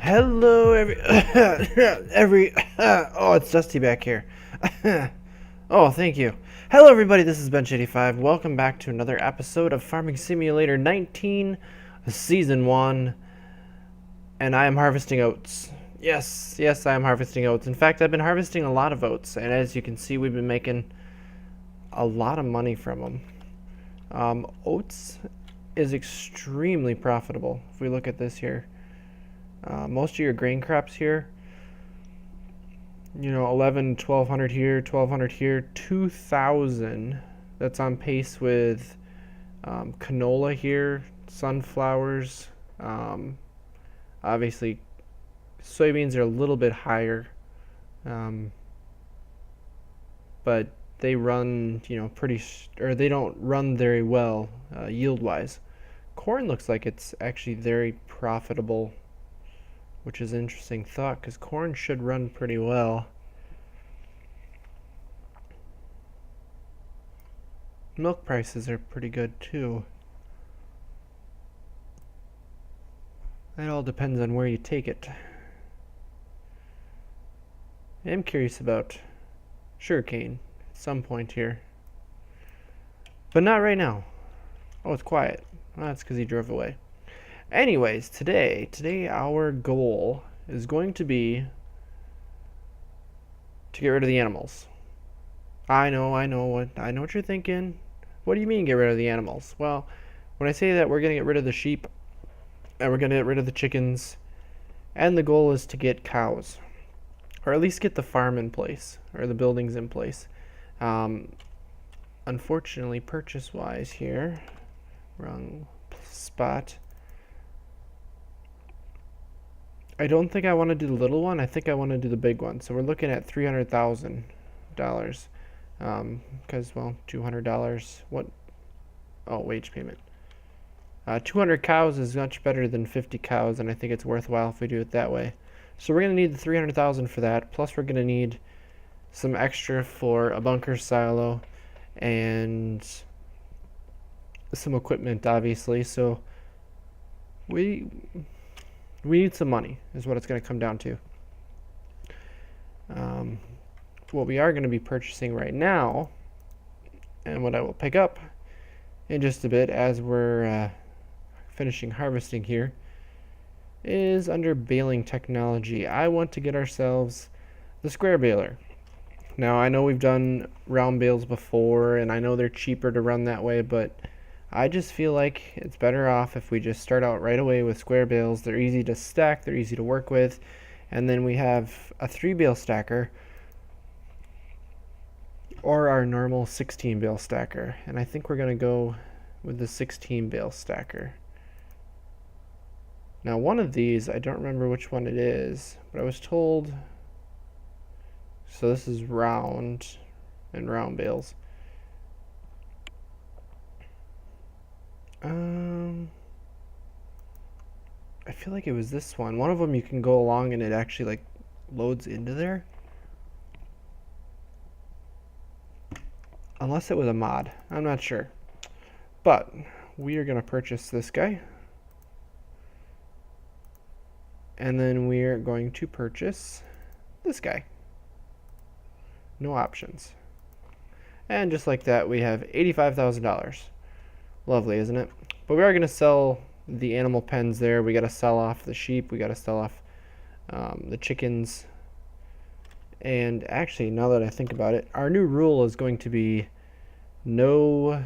Hello, oh, it's dusty back here. Oh, thank you. Hello, everybody. This is Bench85. Welcome back to another episode of Farming Simulator 19, Season 1, and I am harvesting oats. Yes, I am harvesting oats. In fact, I've been harvesting a lot of oats, and as you can see, we've been making a lot of money from them. Oats is extremely profitable. If we look at this here. Most of your grain crops here, 1200 here, 1200 here, 2000. That's on pace with canola here, sunflowers. Obviously, soybeans are a little bit higher, but they run, they don't run very well yield-wise. Corn looks like it's actually very profitable, which is an interesting thought because corn should run pretty well. Milk prices are pretty good too. It all depends on where you take it. I am curious about sugarcane at some point here, but not right now. Oh, it's quiet. Well, that's because he drove away. Anyways, today our goal is going to be to get rid of the animals. I know what you're thinking. What do you mean get rid of the animals? Well, when I say that we're going to get rid of the sheep and we're going to get rid of the chickens, and the goal is to get cows, or at least get the farm in place, or the buildings in place. Unfortunately, purchase-wise here, wrong spot. I don't think I want to do the little one. I think I want to do the big one. So we're looking at $300,000. Because, well, $200. What? Oh, wage payment. 200 cows is much better than 50 cows, and I think it's worthwhile if we do it that way. So we're going to need the 300,000 for that. Plus, we're going to need some extra for a bunker silo and some equipment, obviously. So we need some money, is what it's going to come down to. What we are going to be purchasing right now, and what I will pick up in just a bit as we're finishing harvesting here, is under baling technology. I want to get ourselves the square baler. Now, I know we've done round bales before, and I know they're cheaper to run that way, but I just feel like it's better off if we just start out right away with square bales. They're easy to stack, they're easy to work with, and then we have a 3-bale stacker or our normal 16-bale stacker, and I think we're going to go with the 16-bale stacker. Now, one of these, I don't remember which one it is, but I was told, so this is round and round bales. I feel like it was this one. One of them you can go along and it actually like loads into there. Unless it was a mod. I'm not sure. But we are going to purchase this guy. And then we are going to purchase this guy. No options. And just like that, we have $85,000. Lovely, isn't it? But we are going to sell the animal pens there. We got to sell off the sheep. We got to sell off the chickens. And actually, now that I think about it, our new rule is going to be no...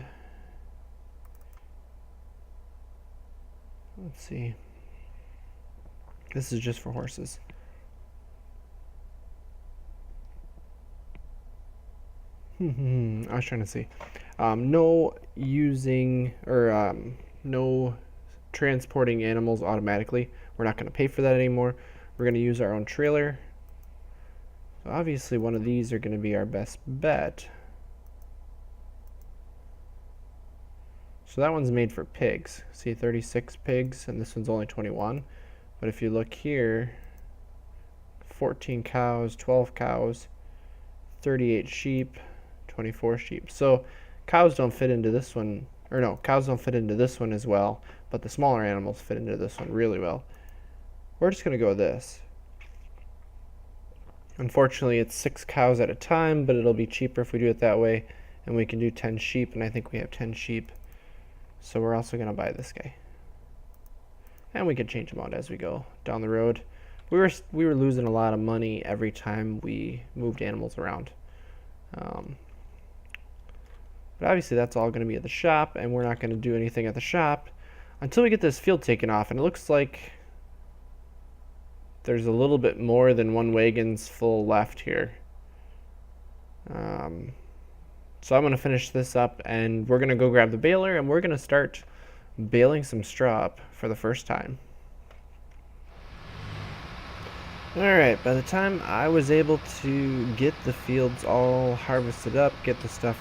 Let's see. This is just for horses. I was trying to see. No using or no transporting animals automatically. We're not going to pay for that anymore. We're going to use our own trailer. So obviously one of these are going to be our best bet. So that one's made for pigs. See, 36 pigs, and this one's only 21. But if you look here, 14 cows, 12 cows, 38 sheep, 24 sheep. So cows don't fit into this one, or no, cows don't fit into this one as well, but the smaller animals fit into this one really well. We're just going to go with this. Unfortunately, it's 6 cows at a time, but it'll be cheaper if we do it that way. And we can do 10 sheep, and I think we have 10 sheep. So we're also going to buy this guy. And we can change them out as we go down the road. We were losing a lot of money every time we moved animals around. But obviously that's all going to be at the shop, and we're not going to do anything at the shop until we get this field taken off. And it looks like there's a little bit more than one wagon's full left here. So I'm going to finish this up, and we're going to go grab the baler, and we're going to start baling some straw up for the first time. Alright, by the time I was able to get the fields all harvested up, get the stuff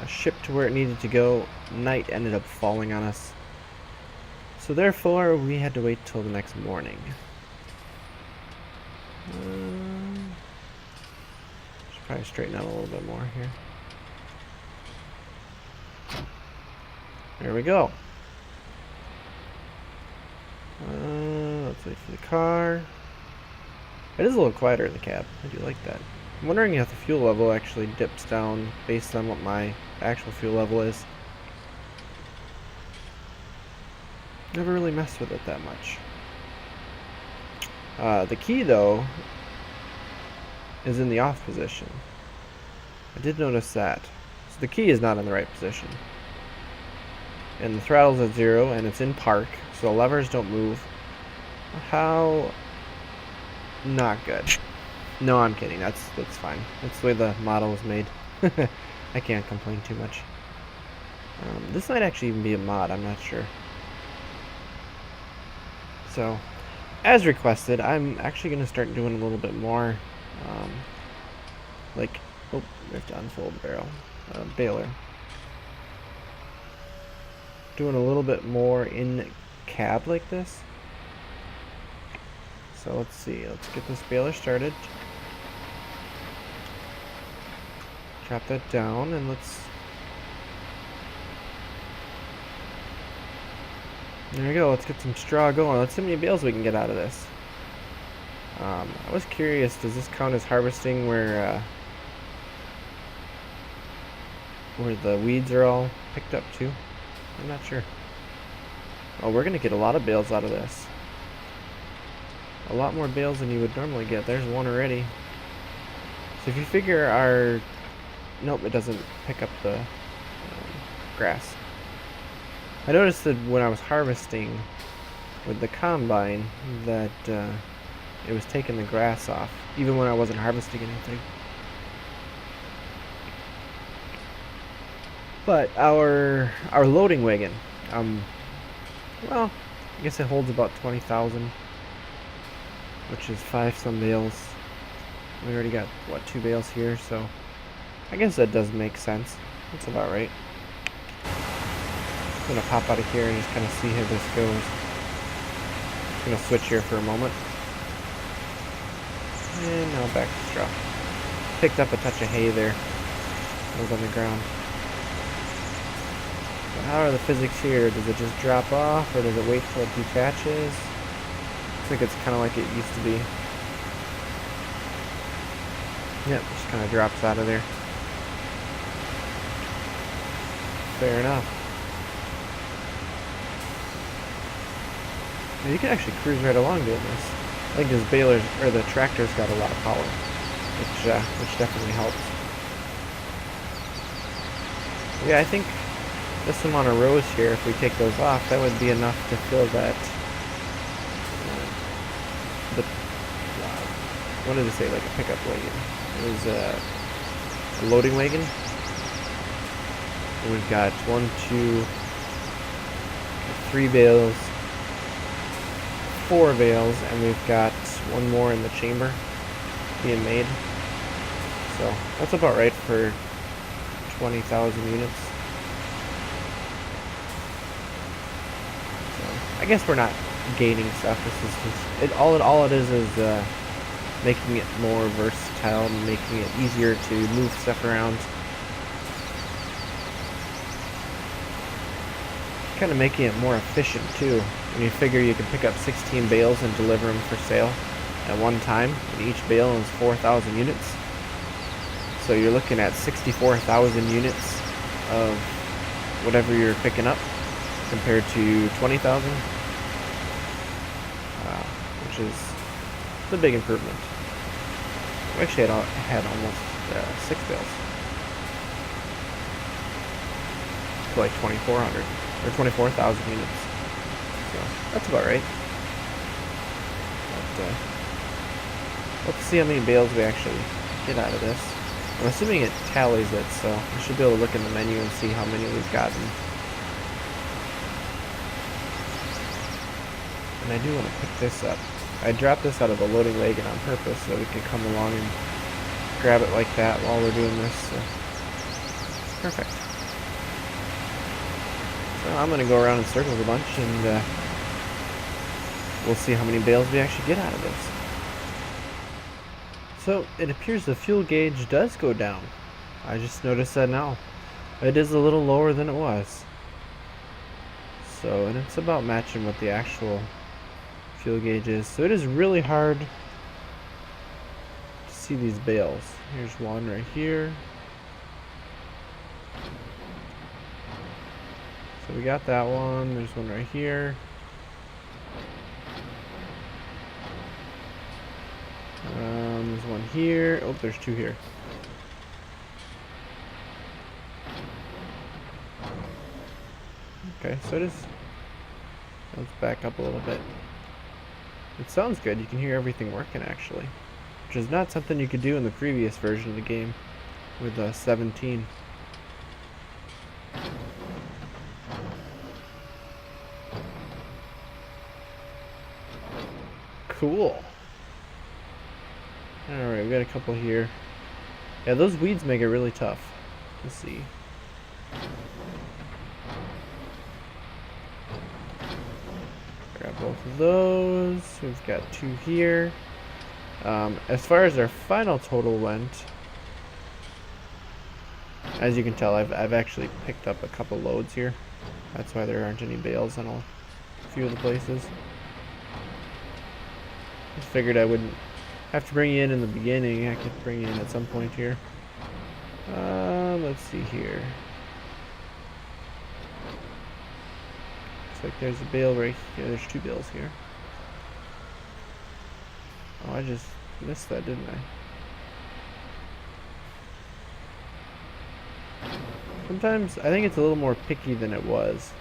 shipped to where it needed to go, night ended up falling on us. So therefore, we had to wait till the next morning. Should probably straighten out a little bit more here. There we go. Let's wait for the car. It is a little quieter in the cab. I do like that. I'm wondering if the fuel level actually dips down based on what my actual fuel level is. Never really messed with it that much. The key, though, is in the off position. I did notice that. So the key is not in the right position. And the throttle's at 0, and it's in park, so the levers don't move. How... not good. No, I'm kidding. That's fine. That's the way the model was made. I can't complain too much. This might actually even be a mod. I'm not sure. So, as requested, I'm actually going to start doing a little bit more, like, oh, we have to unfold the baler. Doing a little bit more in cab like this. So let's see, let's get this baler started. Drop that down, and let's... there we go, let's get some straw going. Let's see how many bales we can get out of this. I was curious, does this count as harvesting where the weeds are all picked up too? I'm not sure. Oh, we're gonna get a lot of bales out of this. A lot more bales than you would normally get. There's one already. So if you figure our... nope, it doesn't pick up the grass. I noticed that when I was harvesting with the combine that it was taking the grass off, even when I wasn't harvesting anything. But our loading wagon, well, I guess it holds about 20,000, which is 5 some bales. We already got, what, 2 bales here, so I guess that does make sense. That's about right. I'm gonna pop out of here and just kind of see how this goes. Just gonna switch here for a moment. And now back to straw. Picked up a touch of hay there. It was on the ground. So how are the physics here? Does it just drop off, or does it wait till it detaches? I think it's kind of like it used to be. Yep, just kind of drops out of there. Fair enough. Now you can actually cruise right along doing this. I think this baler, or the tractor's got a lot of power, which definitely helps. Yeah, I think this amount of rows here, if we take those off, that would be enough to fill that. What did it say? Like a pickup wagon. It was a loading wagon. And we've got 1, 2, 3 bales, 4 bales, and we've got 1 more in the chamber being made. So that's about right for 20,000 units. So I guess we're not gaining stuff. This is just all it is making it more versatile, making it easier to move stuff around. kind of making it more efficient too. When you figure you can pick up 16 bales and deliver them for sale at one time, and each bale is 4,000 units. So you're looking at 64,000 units of whatever you're picking up compared to 20,000, which is a big improvement. We actually had almost 6 bales. To like 2,400 or 24,000 units. So that's about right. But let's see how many bales we actually get out of this. I'm assuming it tallies it, so I should be able to look in the menu and see how many we've gotten. And I do want to pick this up. I dropped this out of the loading wagon on purpose so we can come along and grab it like that while we're doing this. So. Perfect. So I'm going to go around in circles a bunch and we'll see how many bales we actually get out of this. So it appears the fuel gauge does go down. I just noticed that now. It is a little lower than it was. So, and it's about matching what the actual fuel gauge is. So it is really hard to see these bales. Here's one right here. So we got that one. There's one right here. There's one here. Oh, there's 2 here. Okay, so it is. Let's back up a little bit. It sounds good. You can hear everything working actually, which is not something you could do in the previous version of the game with 17. Cool. Alright, we got a couple here. Yeah, those weeds make it really tough to see. Grab both of those. We've got 2 here. As far as our final total went, as you can tell, I've actually picked up a couple loads here. That's why there aren't any bales in a few of the places. Just figured I wouldn't have to bring you in the beginning. I could bring you in at some point here. Let's see here. Looks like there's a bale right here. There's 2 bales here. Oh, I just missed that, didn't I? Sometimes I think it's a little more picky than it was.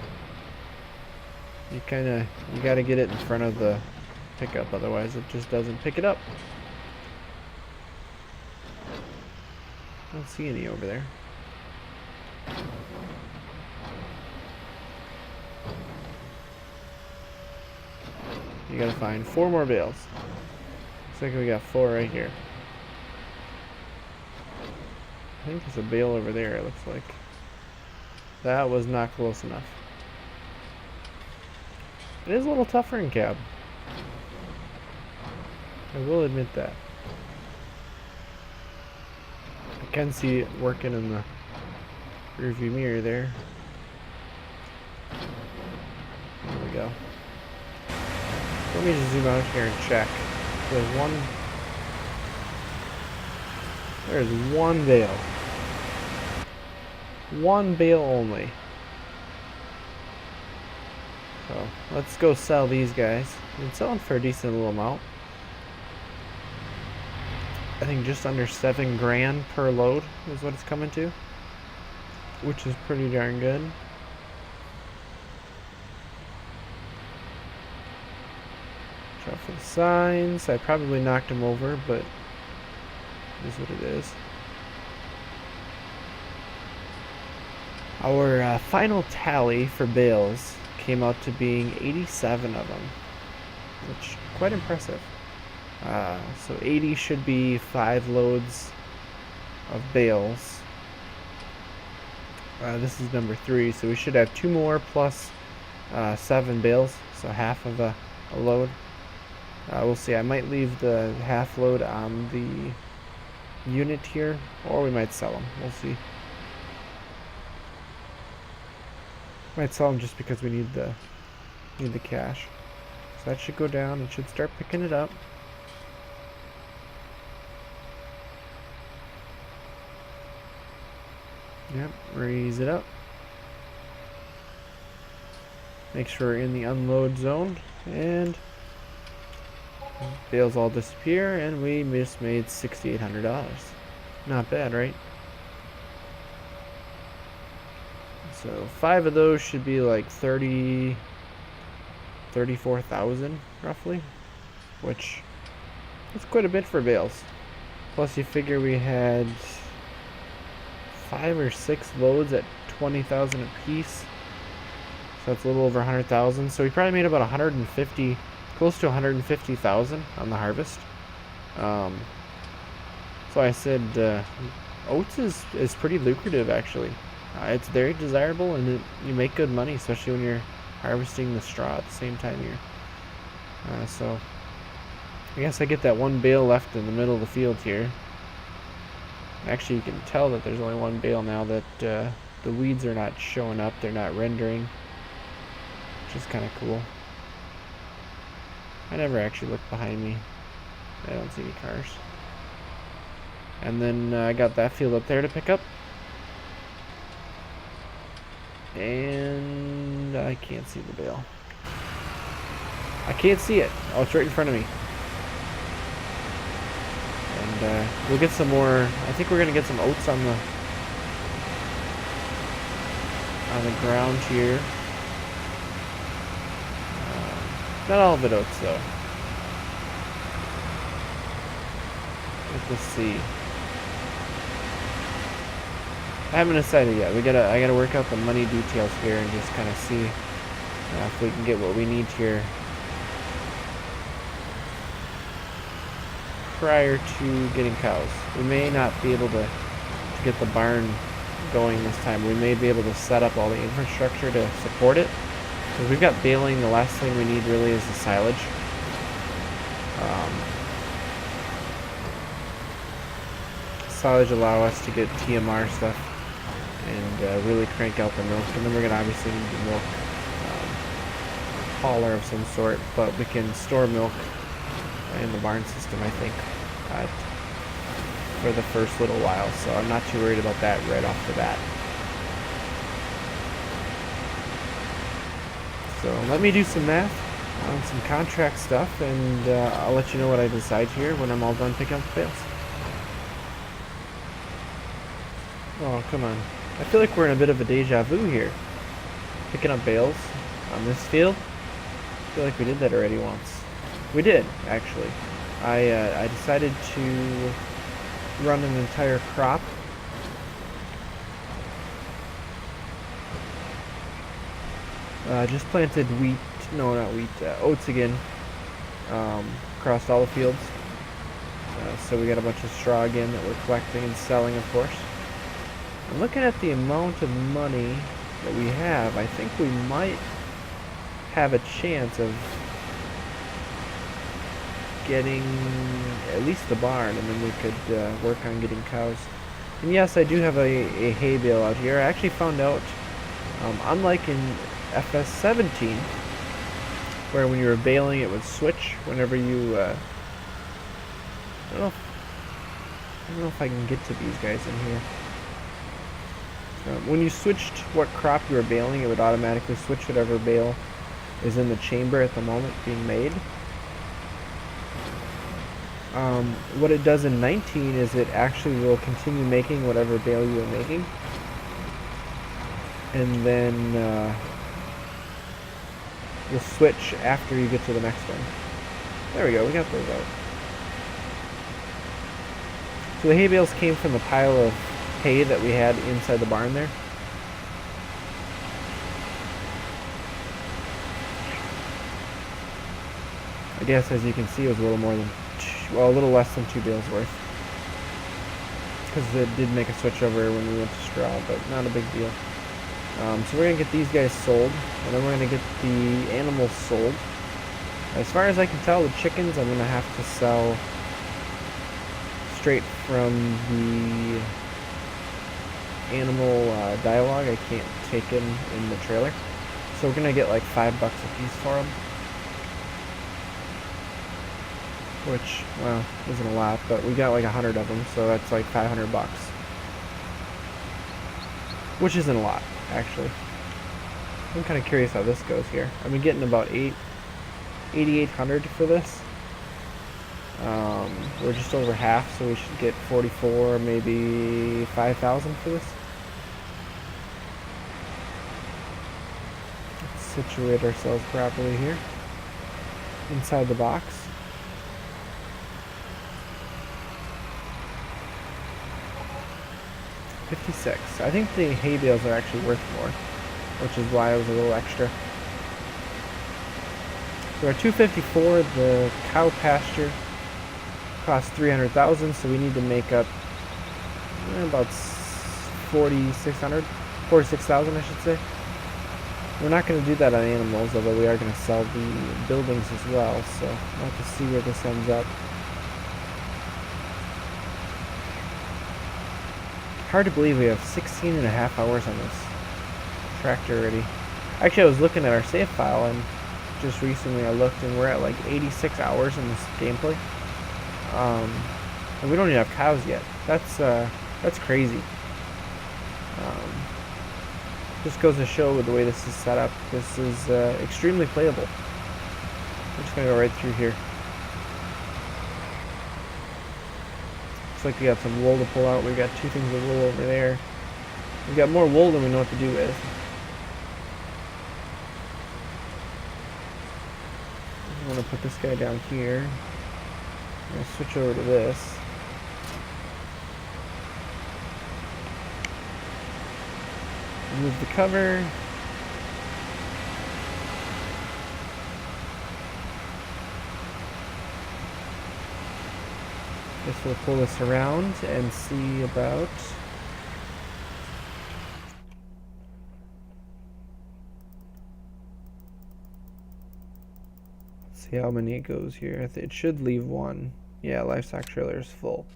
You gotta get it in front of the pickup, otherwise it just doesn't pick it up. I don't see any over there. You gotta find 4 more bales. Looks like we got 4 right here. I think there's a bale over there, it looks like. That was not close enough. It is a little tougher in cab. I will admit that. I can see it working in the rearview mirror there. There we go. Let me just zoom out here and check. There's one bale. One bale only. So let's go sell these guys. It's selling for a decent little amount. I think just under 7 grand per load is what it's coming to, which is pretty darn good. Watch out for the signs. I probably knocked them over, but it is what it is. Our final tally for bales came out to being 87 of them, which is quite impressive. So 80 should be 5 loads of bales. This is number 3, so we should have 2 more plus 7 bales, so half of a load. We'll see. I might leave the half load on the unit here, or we might sell them. We'll see. Might sell them just because we need the cash. So that should go down. It should start picking it up. Yep, raise it up. Make sure we're in the unload zone, and bales all disappear, and we just made $6,800. Not bad, right? So 5 of those should be like 34,000 roughly, which is quite a bit for bales. Plus you figure we had 5 or 6 loads at 20,000 a piece, so that's a little over 100,000. So we probably made about 150, close to 150,000 on the harvest. So I said oats is pretty lucrative actually. It's very desirable, and you make good money, especially when you're harvesting the straw at the same time here. So I guess I get that one bale left in the middle of the field here. Actually, you can tell that there's only one bale now, that the weeds are not showing up, they're not rendering, which is kind of cool. I never actually look behind me. I don't see any cars. And then I got that field up there to pick up. And I can't see the bale. I can't see it. Oh, it's right in front of me. And we'll get some more. I think we're gonna get some oats on the ground here. Not all of it oats though. Let's see. I haven't decided yet. I gotta work out the money details here and just kind of see if we can get what we need here prior to getting cows. We may not be able to get the barn going this time. We may be able to set up all the infrastructure to support it, because we've got baling. The last thing we need really is the silage. Silage allow us to get TMR stuff and really crank out the milk, and then we're going to obviously need the milk hauler of some sort, but we can store milk in the barn system, I think, for the first little while, so I'm not too worried about that right off the bat. So let me do some math on some contract stuff, and I'll let you know what I decide here when I'm all done picking up the bales. Oh, come on. I feel like we're in a bit of a deja vu here. Picking up bales on this field. I feel like we did that already once. We did, actually. I decided to run an entire crop. Just planted wheat, no, not wheat, oats again, across all the fields. So we got a bunch of straw again that we're collecting and selling, of course. I'm looking at the amount of money that we have. I think we might have a chance of getting at least the barn, and then we could work on getting cows. And yes, I do have a hay bale out here. I actually found out, unlike in FS17, where when you were baling it would switch whenever you I don't know if I can get to these guys in here. When you switched what crop you were baling, it would automatically switch whatever bale is in the chamber at the moment being made. What it does in 19 is it actually will continue making whatever bale you are making, and then will switch after you get to the next one. There we go, we got those out. So the hay bales came from the pile of hay that we had inside the barn there. I guess, as you can see, it was a little more than a little less than 2 bales worth, because it did make a switch over when we went to straw, but not a big deal. So we're gonna get these guys sold, and then we're gonna get the animals sold. As far as I can tell, the chickens I'm gonna have to sell straight from the animal dialogue. I can't take them in the trailer. So we're gonna get like $5 a piece for them. Which, well, isn't a lot, but we got like 100 of them, so that's like $500. Which isn't a lot, actually. I'm kind of curious how this goes here. I've been getting about 8,800 for this. We're just over half, so we should get 44, maybe 5,000 for this. Let's situate ourselves properly here. Inside the box. $56. I think the hay bales are actually worth more, which is why it was a little extra. So our $254, the cow pasture costs $300,000, so we need to make up about $46,000, I should say. We're not going to do that on animals, although we are going to sell the buildings as well, so we'll have to see where this ends up. Hard to believe we have 16 and a half hours on this tractor already. Actually, I was looking at our save file, and just recently I looked, and we're at like 86 hours in this gameplay. And we don't even have cows yet. That's crazy. Just goes to show with the way this is set up. This is extremely playable. I'm just gonna go right through here. Looks like we got some wool to pull out. We've got 2 things of wool over there. We've got more wool than we know what to do with. I want to put this guy down here. I'm going to switch over to this. Remove the cover. Guess we'll pull this around and see about... See how many it goes here. It should leave 1. Yeah, livestock trailer is full.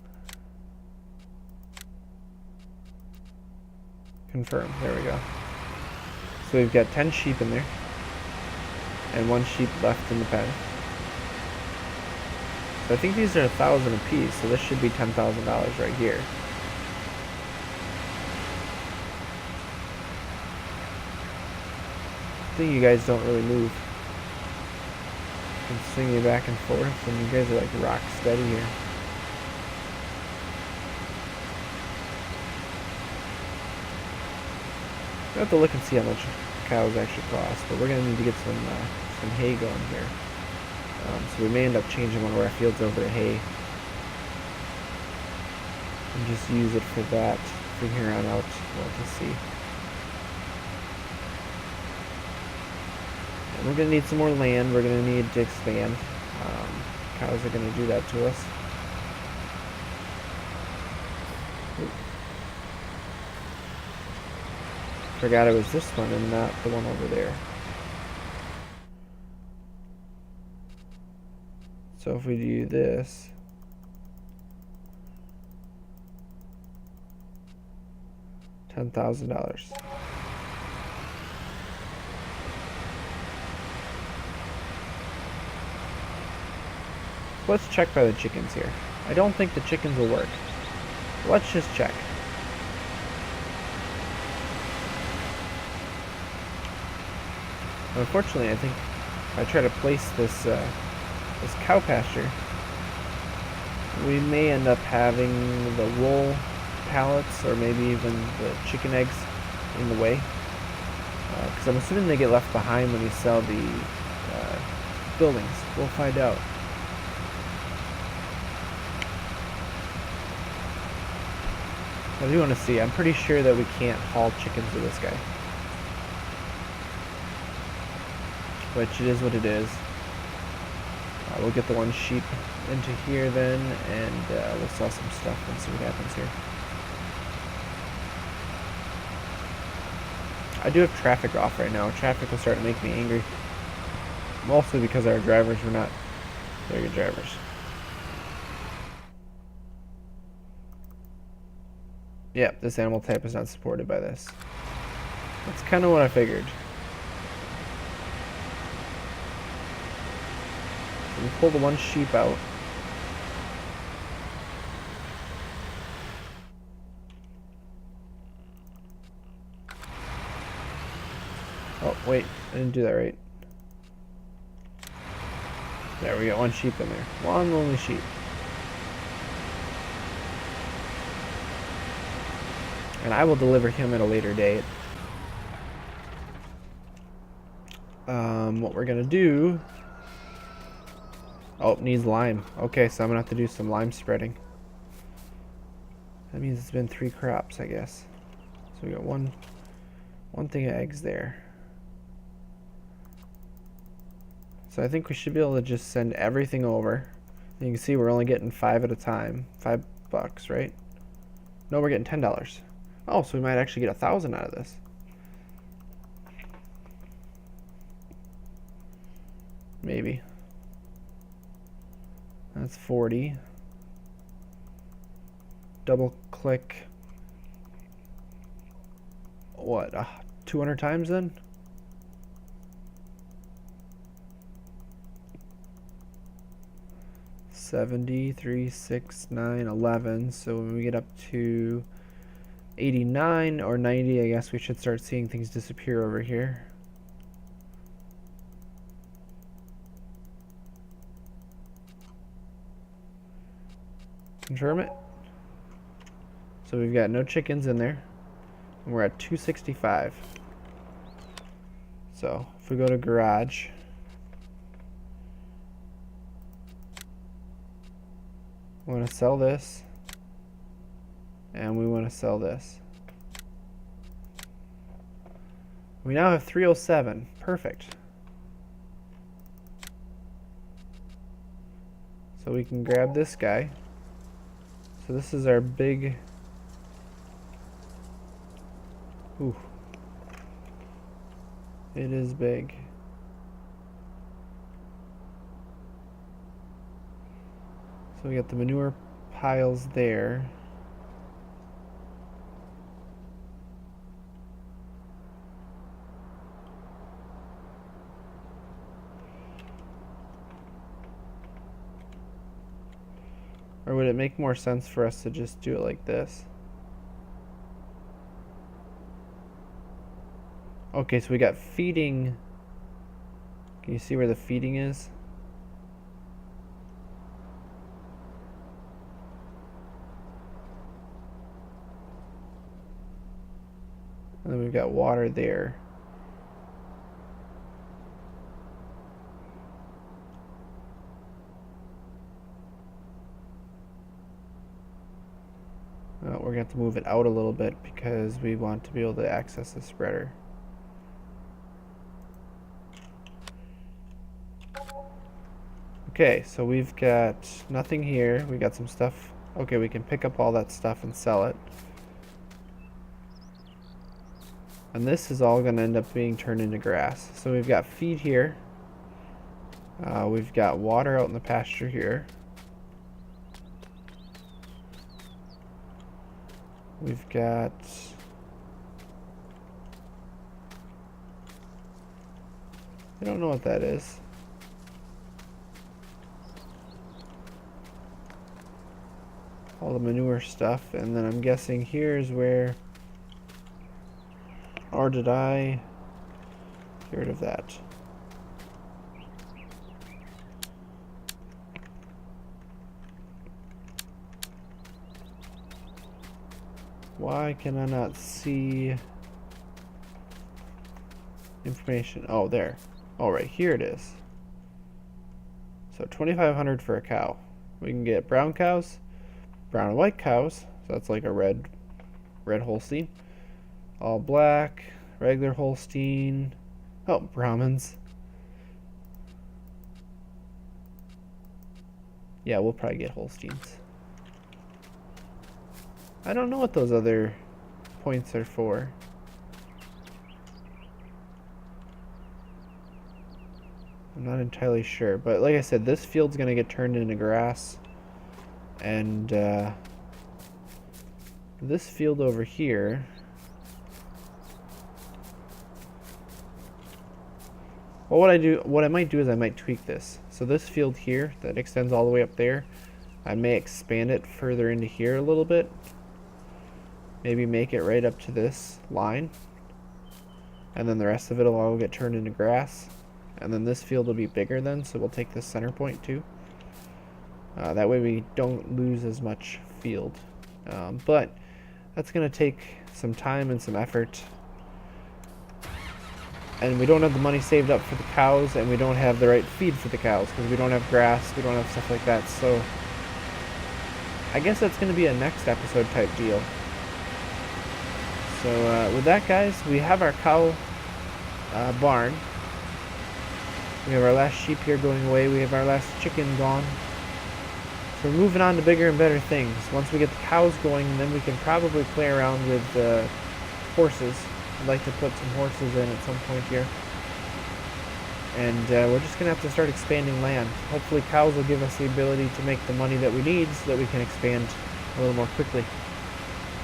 Confirm. There we go. So we've got 10 sheep in there. And 1 sheep left in the pen. So I think these are 1,000 a piece, so this should be $10,000 right here. I think you guys don't really move. I can swing you back and forth, and you guys are like rock steady here. We'll have to look and see how much cows actually cost, but we're going to need to get some hay going here. So we may end up changing one of our fields over to hay. And just use it for that from here on out. We'll have to see. And we're going to need some more land. We're going to need to expand. Cows are going to do that to us. Ooh. Forgot it was this one and not the one over there. So if we do this, $10,000. Let's check by the chickens here. I don't think the chickens will work. Let's just check. Unfortunately, I think if I try to place this this cow pasture, we may end up having the wool pallets or maybe even the chicken eggs in the way. Because I'm assuming they get left behind when you sell the buildings. We'll find out. I do want to see. I'm pretty sure that we can't haul chickens with this guy. Which it is what it is. We'll get the 1 sheep into here then, and we'll sell some stuff and see what happens here. I do have traffic off right now. Traffic will start to make me angry. Mostly because our drivers were not very good drivers. Yep, this animal type is not supported by this. That's kind of what I figured. Let me pull the one sheep out. Oh, wait, I didn't do that right. There, we got one sheep in there. One lonely sheep. And I will deliver him at a later date. What we're gonna do... Oh, it needs lime. Okay, so I'm gonna have to do some lime spreading. That means it's been 3 crops, I guess. So we got one thing of eggs there. So I think we should be able to just send everything over. You can see we're only getting 5 at a time. $5, right? No, we're getting $10. Oh, so we might actually get 1,000 out of this. Maybe. That's 40. Double click. What? 200 times then? $73, $6, $9, $11. So when we get up to 89 or 90, I guess we should start seeing things disappear over here. Confirm it. So we've got no chickens in there. And we're at 265. So if we go to garage, we want to sell this, and we want to sell this. We now have 307. Perfect. So we can grab this guy. So this is our big... Ooh. It is big. So we got the manure piles there. Or would it make more sense for us to just do it like this? Okay, so we got feeding. Can you see where the feeding is? And then we've got water there. We're going to have to move it out a little bit because we want to be able to access the spreader. Okay, so we've got nothing here. We got some stuff. Okay, we can pick up all that stuff and sell it. And this is all going to end up being turned into grass. So we've got feed here. We've got water out in the pasture here. We've got... I don't know what that is. All the manure stuff, and then I'm guessing here's where... Or did I get rid of that? Why can I not see information? Oh, there. Oh, right here it is. So 2,500 for a cow. We can get brown cows, brown and white cows. So that's like a red Holstein. All black, regular Holstein. Oh, Brahmins. Yeah, we'll probably get Holsteins. I don't know what those other points are for. I'm not entirely sure, but like I said, this field's gonna get turned into grass, and this field over here Well, what I might do is I might tweak this. So this field here that extends all the way up there, I may expand it further into here a little bit. Maybe make it right up to this line. And then the rest of it will all get turned into grass. And then this field will be bigger then, so we'll take this center point too. That way we don't lose as much field. But that's going to take some time and some effort. And we don't have the money saved up for the cows, and we don't have the right feed for the cows, because we don't have grass, we don't have stuff like that. So I guess that's going to be a next episode type deal. So with that, guys, we have our cow barn. We have our last sheep here going away. We have our last chicken gone. So we're moving on to bigger and better things. Once we get the cows going, then we can probably play around with horses. I'd like to put some horses in at some point here. And we're just going to have to start expanding land. Hopefully cows will give us the ability to make the money that we need so that we can expand a little more quickly.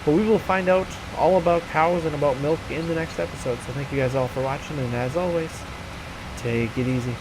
But we will find out all about cows and about milk in the next episode. So thank you guys all for watching, and as always, take it easy.